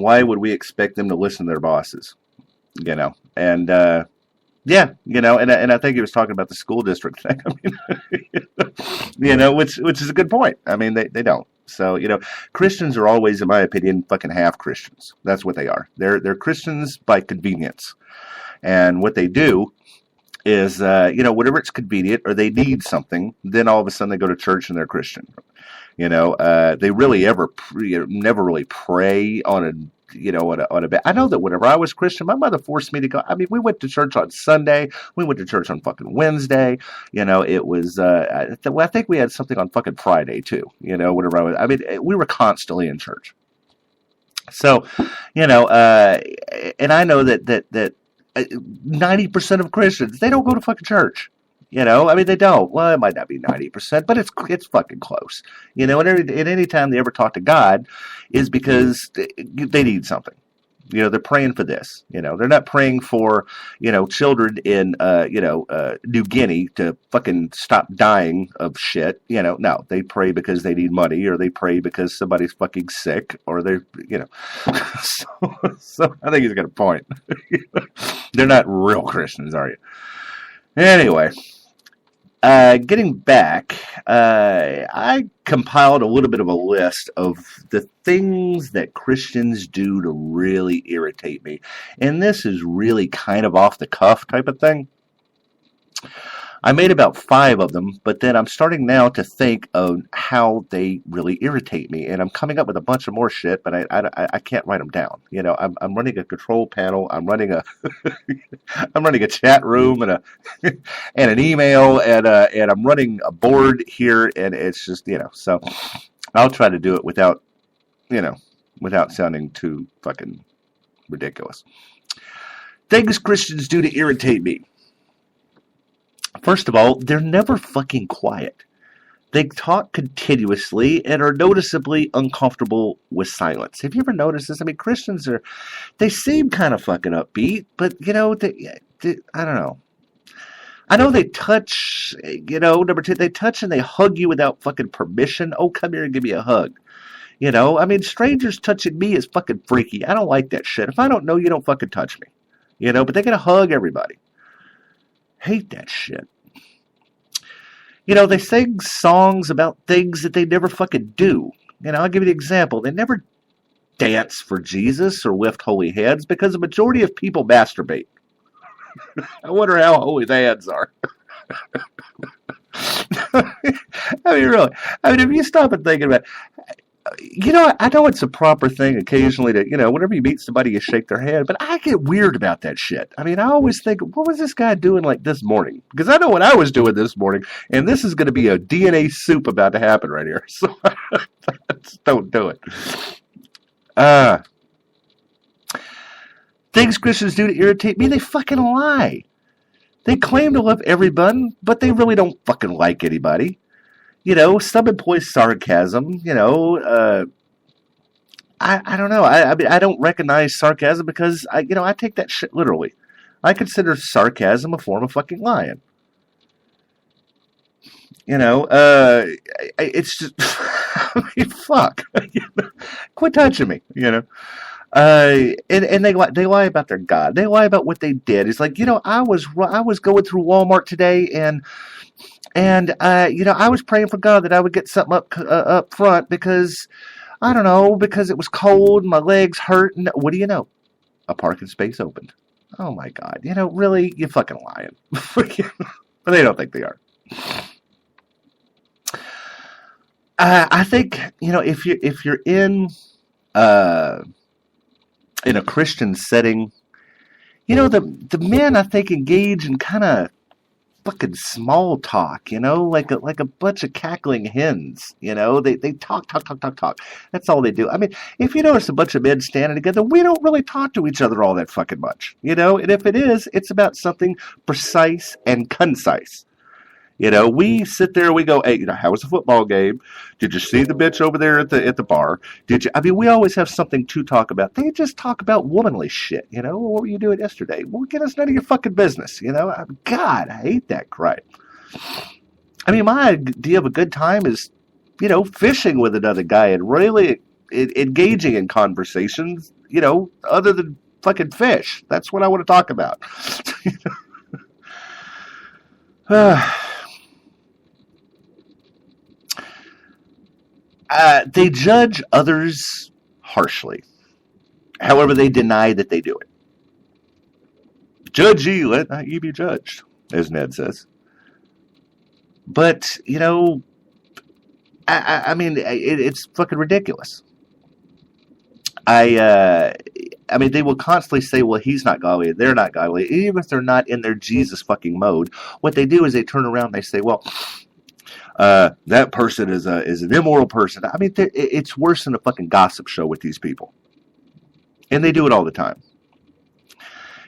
Why would we expect them to listen to their bosses? And yeah, and I think he was talking about the school district thing. I mean, which is a good point. I mean, they don't. So, Christians are always, in my opinion, fucking half Christians. That's what they are. They're Christians by convenience. And what they do is, whenever it's convenient or they need something, then all of a sudden they go to church and they're Christian. They really never really pray on a bed. I know that whenever I was Christian, my mother forced me to go. I mean, we went to church on Sunday. We went to church on fucking Wednesday. It was, I think we had something on fucking Friday too. We were constantly in church. So, and I know that 90% of Christians, they don't go to fucking church. They don't. Well, it might not be 90%, but it's fucking close. And any time they ever talk to God is because they need something. They're praying for this. They're not praying for, children in, New Guinea to fucking stop dying of shit. No, they pray because they need money, or they pray because somebody's fucking sick, or they're, so I think he's got a point. They're not real Christians, are you? Anyway. Getting back, I compiled a little bit of a list of the things that Christians do to really irritate me. And this is really kind of off the cuff type of thing. I made about 5 of them, but then I'm starting now to think of how they really irritate me. And I'm coming up with a bunch of more shit, but I can't write them down. I'm running a control panel. I'm running a I'm running a chat room and and an email, and I'm running a board here, and it's just, so I'll try to do it without sounding too fucking ridiculous. Things Christians do to irritate me. First of all, they're never fucking quiet. They talk continuously and are noticeably uncomfortable with silence. Have you ever noticed this? I mean, Christians they seem kind of fucking upbeat, but, I don't know. I know they touch, number 2, they touch and they hug you without fucking permission. Oh, come here and give me a hug. I mean, strangers touching me is fucking freaky. I don't like that shit. If I don't know you, don't fucking touch me. But they gotta hug everybody. Hate that shit. They sing songs about things that they never fucking do. I'll give you an example. They never dance for Jesus or lift holy hands because the majority of people masturbate. I wonder how holy the hands are. I mean, really. I mean, if you stop and think about it, I know it's a proper thing occasionally to, whenever you meet somebody, you shake their hand, but I get weird about that shit. I mean, I always think, what was this guy doing like this morning? Because I know what I was doing this morning, and this is going to be a DNA soup about to happen right here. So just don't do it. Things Christians do to irritate me, they fucking lie. They claim to love everyone, but they really don't fucking like anybody. Some employ sarcasm, I don't know. I mean, I don't recognize sarcasm because, I take that shit literally. I consider sarcasm a form of fucking lying. It's just, I mean, fuck. Quit touching me, and they lie about their God. They lie about what they did. It's like, I was going through Walmart today, and I was praying for God that I would get something up front because, I don't know, because it was cold and my legs hurt. And what do you know? A parking space opened. Oh my God. Really? You're fucking lying. But they don't think they are. I think, if you're in a Christian setting, the men, I think, engage in kind of fucking small talk, like a bunch of cackling hens, they talk. That's all they do. I mean, if you notice a bunch of men standing together, we don't really talk to each other all that fucking much, and if it is, it's about something precise and concise. We sit there, we go, hey, how was the football game? Did you see the bitch over there at the bar? Did you? I mean, we always have something to talk about. They just talk about womanly shit. What were you doing yesterday? Well, get us none of your fucking business. God, I hate that crap. I mean, my idea of a good time is, fishing with another guy and really engaging in conversations other than fucking fish. That's what I want to talk about. They judge others harshly. However, they deny that they do it. Judge ye, let not ye be judged, as Ned says. But, I mean, it's fucking ridiculous. I mean, they will constantly say, well, he's not godly, they're not godly, even if they're not in their Jesus fucking mode. What they do is they turn around and they say, well, that person is an immoral person. I mean, it's worse than a fucking gossip show with these people. And they do it all the time.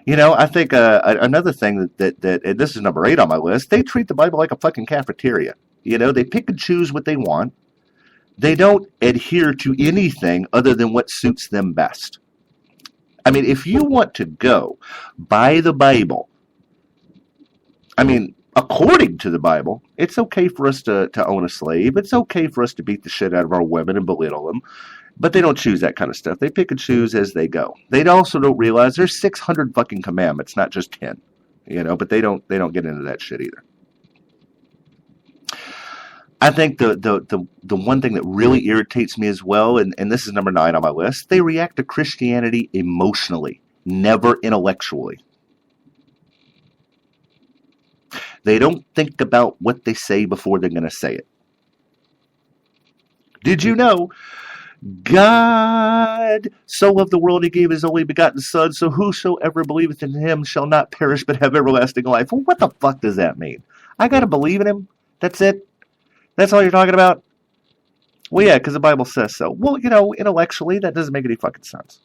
I think another thing that and this is number 8 on my list, they treat the Bible like a fucking cafeteria. They pick and choose what they want. They don't adhere to anything other than what suits them best. I mean, if you want to go by the Bible, I mean, according to the Bible, it's okay for us to own a slave. It's okay for us to beat the shit out of our women and belittle them. But they don't choose that kind of stuff. They pick and choose as they go. They also don't realize there's 600 fucking commandments, not just 10. But they don't get into that shit either. I think the one thing that really irritates me as well, and this is number 9 on my list, they react to Christianity emotionally, never intellectually. They don't think about what they say before they're going to say it. Did you know God so loved the world he gave his only begotten Son, so whosoever believeth in him shall not perish but have everlasting life? Well, what the fuck does that mean? I got to believe in him? That's it? That's all you're talking about? Well, yeah, because the Bible says so. Well, intellectually, that doesn't make any fucking sense.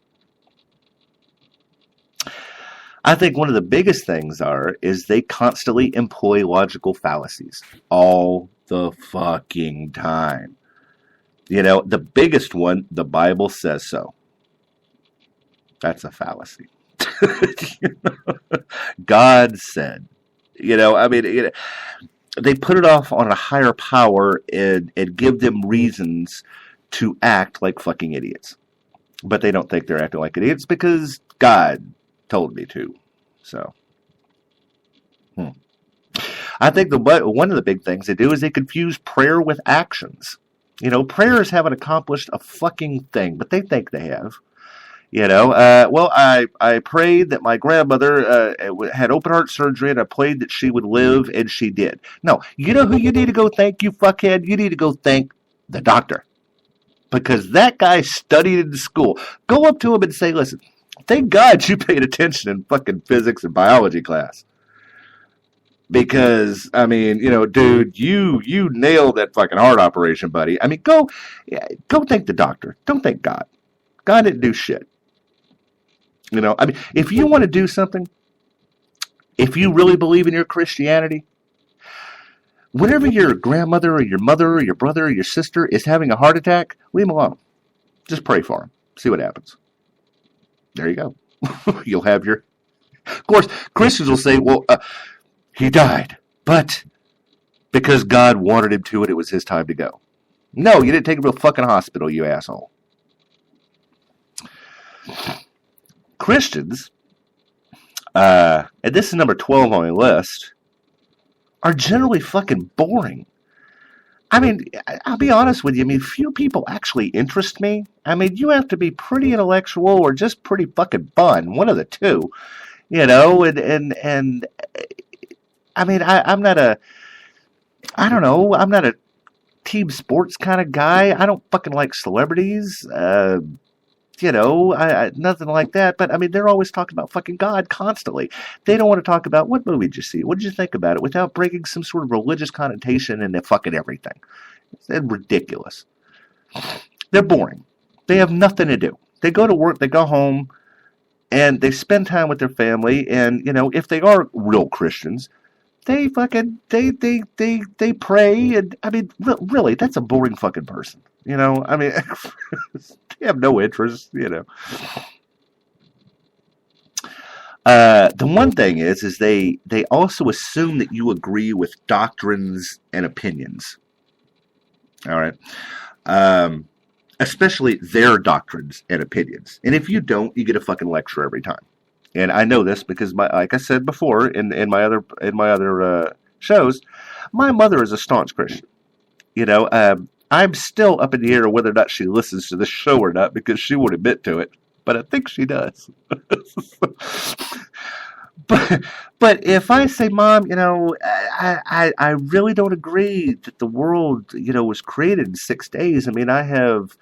I think one of the biggest things is they constantly employ logical fallacies all the fucking time. The biggest one, the Bible says so. That's a fallacy. God said. I mean, they put it off on a higher power and give them reasons to act like fucking idiots. But they don't think they're acting like idiots because God told me to. So, I think one of the big things they do is they confuse prayer with actions. Prayers haven't accomplished a fucking thing, but they think they have. Well, I prayed that my grandmother had open heart surgery, and I prayed that she would live, and she did. No, you know who you need to go thank, you fuckhead? You need to go thank the doctor. Because that guy studied in school. Go up to him and say, listen, thank God you paid attention in fucking physics and biology class. Because, I mean, dude, you nailed that fucking heart operation, buddy. I mean, go thank the doctor. Don't thank God. God didn't do shit. I mean, if you want to do something, if you really believe in your Christianity, whenever your grandmother or your mother or your brother or your sister is having a heart attack, leave them alone. Just pray for them. See what happens. There you go. You'll have your... Of course, Christians will say, well, he died, but because God wanted him to and it was his time to go. No, you didn't take him to a fucking hospital, you asshole. Christians, and this is number 12 on my list, are generally fucking boring. I mean, I'll be honest with you. I mean, few people actually interest me. I mean, you have to be pretty intellectual or just pretty fucking fun. One of the two, and I mean, I'm not a team sports kind of guy. I don't fucking like celebrities. Nothing like that. But, I mean, they're always talking about fucking God constantly. They don't want to talk about, what movie did you see? What did you think about it? Without bringing some sort of religious connotation into fucking everything. It's ridiculous. They're boring. They have nothing to do. They go to work, they go home, and they spend time with their family. And, if they are real Christians, they fucking, they pray. And, I mean, really, that's a boring fucking person. I mean, they have no interest, The one thing is they also assume that you agree with doctrines and opinions. All right. especially their doctrines and opinions. And if you don't, you get a fucking lecture every time. And I know this because, like I said before in my other shows, my mother is a staunch Christian. I'm still up in the air whether or not she listens to this show or not because she won't admit to it, but I think she does. But if I say, Mom, I really don't agree that the world, was created in 6 days. I mean, I have,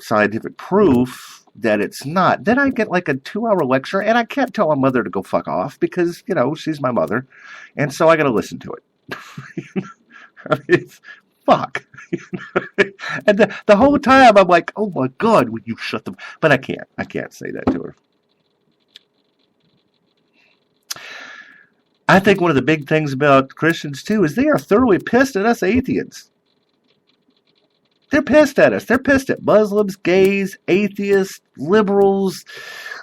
scientific proof that it's not. Then I get like a 2-hour lecture, and I can't tell my mother to go fuck off because, she's my mother, and so I got to listen to it. I mean, it's fuck. And the whole time I'm like, oh my God, would you shut the... But I can't say that to her. I think one of the big things about Christians, too, is they are thoroughly pissed at us atheists. They're pissed at us. They're pissed at Muslims, gays, atheists, liberals.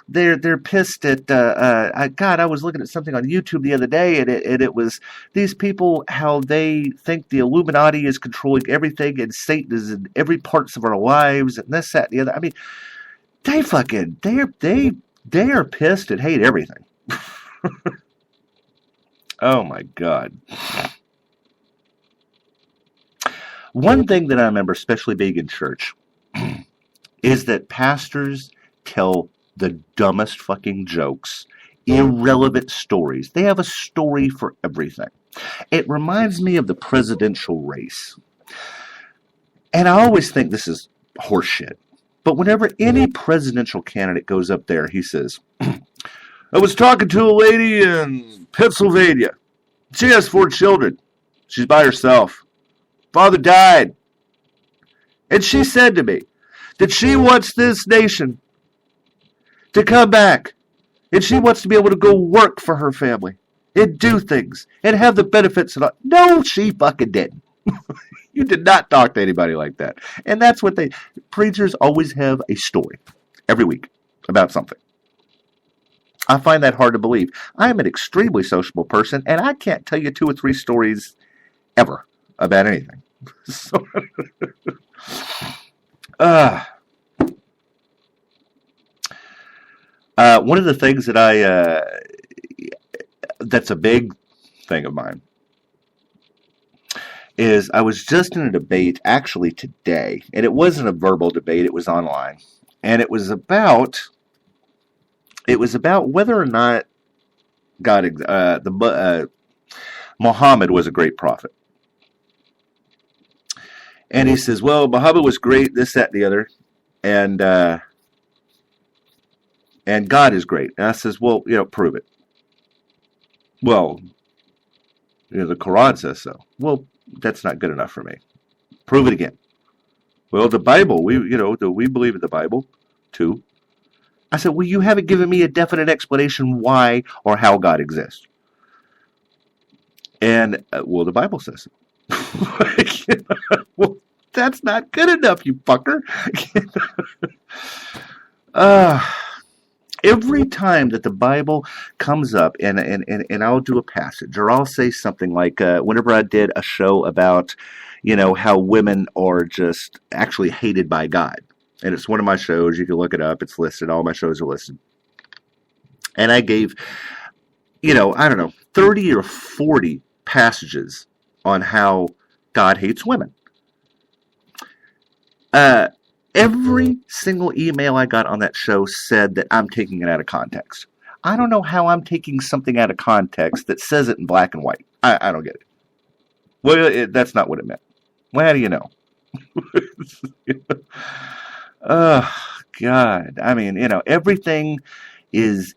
They're pissed at... God, I was looking at something on YouTube the other day, and it was these people, how they think the Illuminati is controlling everything, and Satan is in every parts of our lives, and this, that, and the other. I mean, they are pissed and hate everything. Oh my God. One thing that I remember, especially being in church, is that pastors tell the dumbest fucking jokes, irrelevant stories. They have a story for everything. It reminds me of the presidential race. And I always think this is horseshit. But whenever any presidential candidate goes up there, he says, I was talking to a lady in Pennsylvania. She has 4 children. She's by herself. Father died. And she said to me that she wants this nation to come back. And she wants to be able to go work for her family and do things and have the benefits. And all. No, she fucking didn't. You did not talk to anybody like that. And that's what preachers always have a story every week about something. I find that hard to believe. I am an extremely sociable person, and I can't tell you 2 or 3 stories ever about anything. So, one of the things that that's a big thing of mine is I was just in a debate actually today, and it wasn't a verbal debate, it was online, and it was about whether or not Muhammad was a great prophet. And he says, well, Muhammad was great, this, that, and the other, and God is great. And I says, well, prove it. Well, the Quran says so. Well, that's not good enough for me. Prove it again. Well, the Bible, do we believe in the Bible too? I said, well, you haven't given me a definite explanation why or how God exists. And, well, the Bible says so. Well, that's not good enough, you fucker. Every time that the Bible comes up, and I'll do a passage, or I'll say something like, whenever I did a show about, how women are just actually hated by God. And it's one of my shows. You can look it up. It's listed. All my shows are listed. And I gave, I don't know, 30 or 40 passages on how God hates women. Every single email I got on that show said that I'm taking it out of context. I don't know how I'm taking something out of context that says it in black and white. I don't get it. Well, that's not what it meant. Well, how do you know? Oh, God. I mean, everything is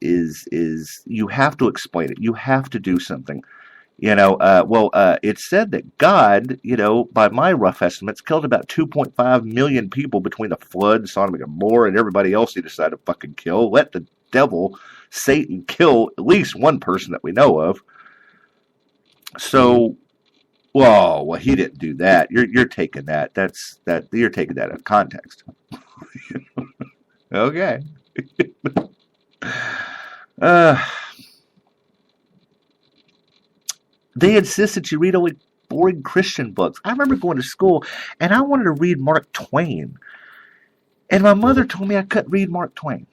you have to explain it. You have to do something. It said that God, by my rough estimates, killed about 2.5 million people between the flood, Sodom and Gomorrah, and everybody else he decided to fucking kill. Let the devil, Satan, kill at least one person that we know of. So, well, he didn't do that. You're taking that. You're taking that out of context. Okay. They insist that you read only boring Christian books. I remember going to school, and I wanted to read Mark Twain. And my mother told me I couldn't read Mark Twain.